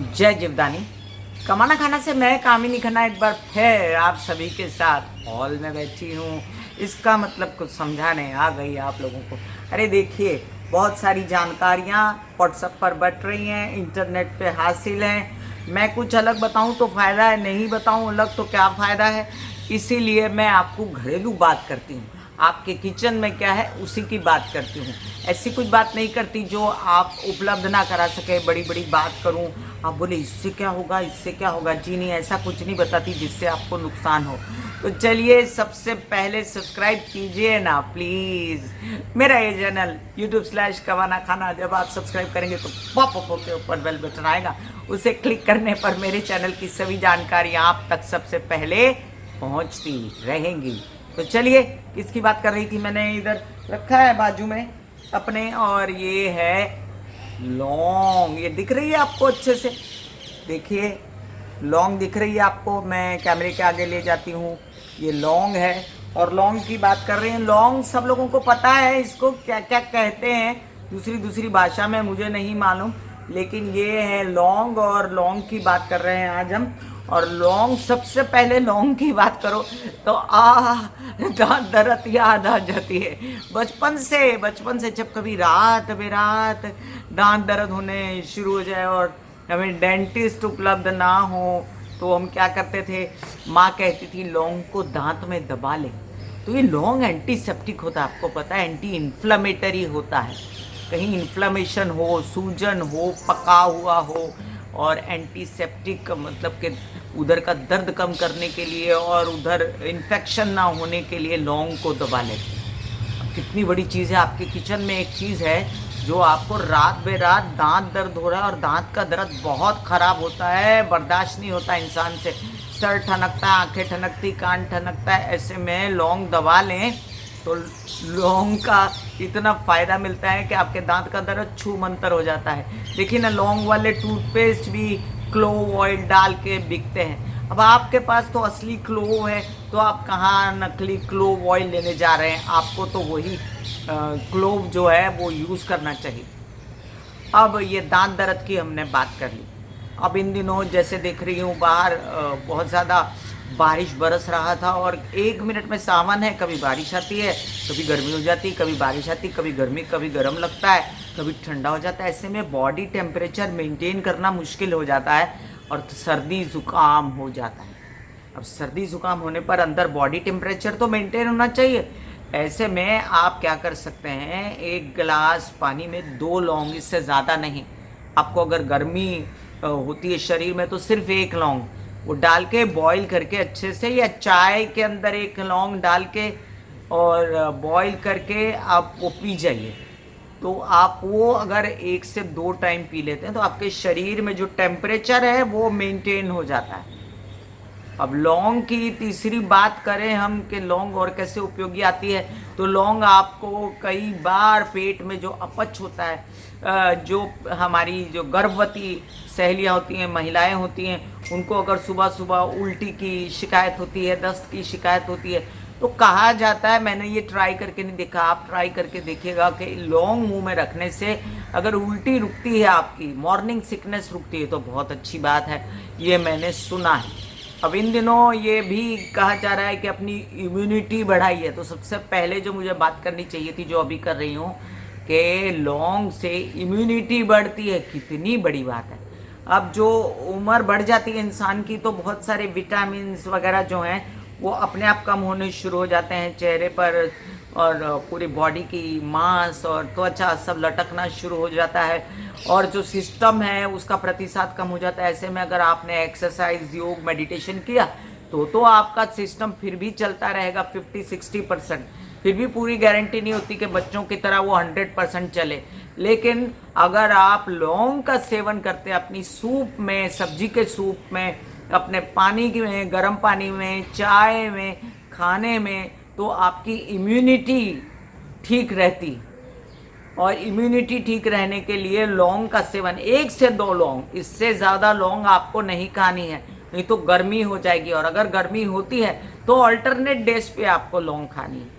जय जीवदानी। कमाना खाना से मैं कामिनी खन्ना एक बार फिर आप सभी के साथ हॉल में बैठी हूँ। इसका मतलब कुछ समझाने आ गई आप लोगों को। अरे देखिए, बहुत सारी जानकारियाँ व्हाट्सएप पर बट रही हैं, इंटरनेट पे हासिल हैं। मैं कुछ अलग बताऊँ तो फ़ायदा है, नहीं बताऊँ अलग तो क्या फ़ायदा है। इसीलिए मैं आपको घरेलू बात करती हूँ, आपके किचन में क्या है उसी की बात करती हूँ। ऐसी कुछ बात नहीं करती जो आप उपलब्ध ना करा सके। बड़ी बड़ी बात करूँ, आप बोले इससे क्या होगा, इससे क्या होगा। जी नहीं, ऐसा कुछ नहीं बताती जिससे आपको नुकसान हो। तो चलिए, सबसे पहले सब्सक्राइब कीजिए ना प्लीज़ मेरा ये चैनल YouTube/कमाना खाना। जब आप सब्सक्राइब करेंगे तो पॉप अप होकर ऊपर बेल बटन आएगा, उसे क्लिक करने पर मेरे चैनल की सभी जानकारियाँ आप तक सबसे पहले पहुँचती रहेंगी। तो चलिए, किसकी बात कर रही थी मैंने, इधर रखा है बाजू में अपने, और ये है लौंग। ये दिख रही है आपको अच्छे से? देखिए, लौंग दिख रही है आपको? मैं कैमरे के आगे ले जाती हूँ। ये लौंग है और लौंग की बात कर रहे हैं। लौंग सब लोगों को पता है, इसको क्या क्या कहते हैं दूसरी दूसरी भाषा में मुझे नहीं मालूम, लेकिन ये है लौंग और लौंग की बात कर रहे हैं आज हम। और लौंग, सबसे पहले लौंग की बात करो तो दांत दर्द याद आ जाती है। बचपन से जब कभी रात बेरात दांत दर्द होने शुरू हो जाए और हमें डेंटिस्ट उपलब्ध ना हो तो हम क्या करते थे, माँ कहती थी लौंग को दांत में दबा ले। तो ये लौंग एंटीसेप्टिक होता है, आपको पता है, एंटी इन्फ्लेमेटरी होता है। कहीं इन्फ्लेमेशन हो, सूजन हो, पका हुआ हो, और एंटीसेप्टिक मतलब कि उधर का दर्द कम करने के लिए और उधर इन्फेक्शन ना होने के लिए लौंग को दबा लेते हैं। कितनी बड़ी चीज़ है। आपके किचन में एक चीज़ है जो आपको रात बेरात दांत दर्द हो रहा है और दांत का दर्द बहुत ख़राब होता है, बर्दाश्त नहीं होता इंसान से, सर ठनकता है, आंखें ठनकती, कान ठनकता है। ऐसे में लौंग दबा लें तो लौंग का इतना फ़ायदा मिलता है कि आपके दांत का दर्द छू मंतर हो जाता है। देखिए ना, लौंग वाले टूथपेस्ट भी क्लोव ऑयल डाल के बिकते हैं। अब आपके पास तो असली क्लोव है, तो आप कहाँ नकली क्लोव ऑयल लेने जा रहे हैं? आपको तो वही क्लोव जो है वो यूज़ करना चाहिए। अब ये दांत दर्द की हमने बात कर ली। अब इन दिनों जैसे देख रही हूँ बाहर बहुत ज़्यादा बारिश बरस रहा था और 1 मिनट में सावन है, कभी बारिश आती है, कभी गर्मी हो जाती है, कभी बारिश आती, कभी गर्मी, कभी गर्म लगता है, कभी ठंडा हो जाता है। ऐसे में बॉडी टेम्परेचर मेंटेन करना मुश्किल हो जाता है और सर्दी ज़ुकाम हो जाता है। अब सर्दी ज़ुकाम होने पर अंदर बॉडी टेम्परेचर तो मेंटेन होना चाहिए। ऐसे में आप क्या कर सकते हैं, 1 गिलास पानी में 2 लौंग, इससे ज़्यादा नहीं। आपको अगर गर्मी होती है शरीर में तो सिर्फ 1 लौंग वो डाल के बॉईल करके अच्छे से, या चाय के अंदर 1 लौंग डाल के और बॉईल करके आप वो पी जाइए। तो आप वो अगर 1 से 2 टाइम पी लेते हैं तो आपके शरीर में जो टेम्परेचर है वो मेंटेन हो जाता है। अब लौंग की तीसरी बात करें हम कि लौंग और कैसे उपयोगी आती है, तो लौंग आपको कई बार पेट में जो अपच होता है, जो हमारी जो गर्भवती सहेलियाँ होती हैं, महिलाएं होती हैं, उनको अगर सुबह सुबह उल्टी की शिकायत होती है, दस्त की शिकायत होती है, तो कहा जाता है, मैंने ये ट्राई करके नहीं देखा, आप ट्राई करके देखिएगा कि लौंग मुंह में रखने से अगर उल्टी रुकती है, आपकी मॉर्निंग सिकनेस रुकती है तो बहुत अच्छी बात है। ये मैंने सुना है। अब इन दिनों ये भी कहा जा रहा है कि अपनी इम्यूनिटी बढ़ाइए, तो सबसे पहले जो मुझे बात करनी चाहिए थी, जो अभी कर रही हूँ, कि लौंग से इम्यूनिटी बढ़ती है। कितनी बड़ी बात है। अब जो उम्र बढ़ जाती है इंसान की तो बहुत सारे विटामिन वगैरह जो हैं वो अपने आप कम होने शुरू हो जाते हैं चेहरे पर, और पूरी बॉडी की मांस और त्वचा सब लटकना शुरू हो जाता है, और जो सिस्टम है उसका प्रतिशत कम हो जाता है। ऐसे में अगर आपने एक्सरसाइज, योग, मेडिटेशन किया तो आपका सिस्टम फिर भी चलता रहेगा 50-60%। फिर भी पूरी गारंटी नहीं होती कि बच्चों की तरह वो 100% चले। लेकिन अगर आप लौंग का सेवन करते हैं अपनी सूप में, सब्जी के सूप में, अपने पानी में, गर्म पानी में, चाय में, खाने में, तो आपकी इम्यूनिटी ठीक रहती। और इम्यूनिटी ठीक रहने के लिए लौंग का सेवन 1 से 2 लौंग, इससे ज़्यादा लौंग आपको नहीं खानी है, नहीं तो गर्मी हो जाएगी। और अगर गर्मी होती है तो अल्टरनेट डेज पे आपको लौंग खानी है।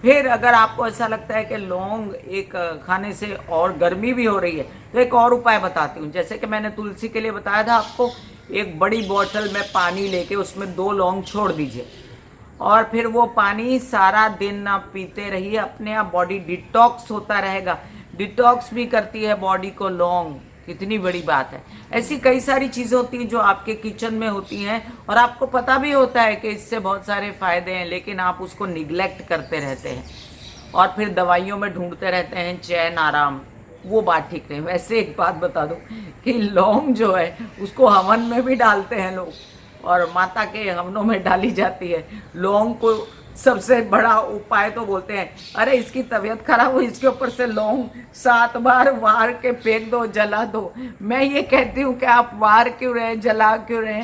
फिर अगर आपको ऐसा लगता है कि लौंग एक खाने से और गर्मी भी हो रही है, तो एक और उपाय बताती हूँ। जैसे कि मैंने तुलसी के लिए बताया था आपको, एक बड़ी बोतल में पानी लेके उसमें 2 लौंग छोड़ दीजिए और फिर वो पानी सारा दिन आप पीते रहिए, अपने आप बॉडी डिटॉक्स होता रहेगा। डिटॉक्स भी करती है बॉडी को लौंग, कितनी बड़ी बात है। ऐसी कई सारी चीज़ें होती हैं जो आपके किचन में होती हैं और आपको पता भी होता है कि इससे बहुत सारे फायदे हैं, लेकिन आप उसको निग्लेक्ट करते रहते हैं और फिर दवाइयों में ढूंढते रहते हैं चैन आराम। वो बात ठीक नहीं। वैसे एक बात बता दूं कि लौंग जो है उसको हवन में भी डालते हैं लोग और माता के हवनों में डाली जाती है। लौंग को सबसे बड़ा उपाय तो बोलते हैं, अरे इसकी तबीयत खराब हो, इसके ऊपर से लौंग 7 बार वार के फेंक दो, जला दो। मैं ये कहती हूँ कि आप वार क्यों रहे, जला क्यों रहे,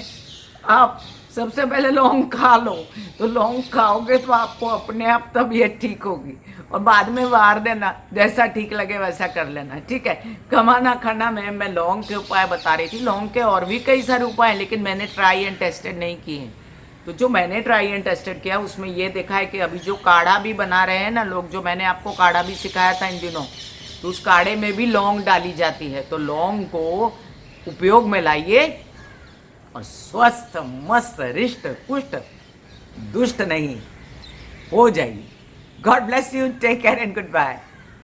आप सबसे पहले लौंग खा लो। तो लौंग खाओगे तो आपको अपने आप तबीयत ठीक होगी और बाद में वार देना, जैसा ठीक लगे वैसा कर लेना, ठीक है। कमाना खाना में मैं लौंग के उपाय बता रही थी। लौंग के और भी कई सारे उपाय हैं, लेकिन मैंने ट्राई एंड टेस्टेड नहीं किए हैं। तो जो मैंने ट्राई एंड टेस्टेड किया उसमें ये देखा है कि अभी जो काढ़ा भी बना रहे हैं ना लोग, जो मैंने आपको काढ़ा भी सिखाया था इन दिनों, तो उस काढ़े में भी लौंग डाली जाती है। तो लौंग को उपयोग में लाइए और स्वस्थ मस्त रिष्ट पुष्ट दुष्ट नहीं हो जाइए। God bless you, take care and good bye.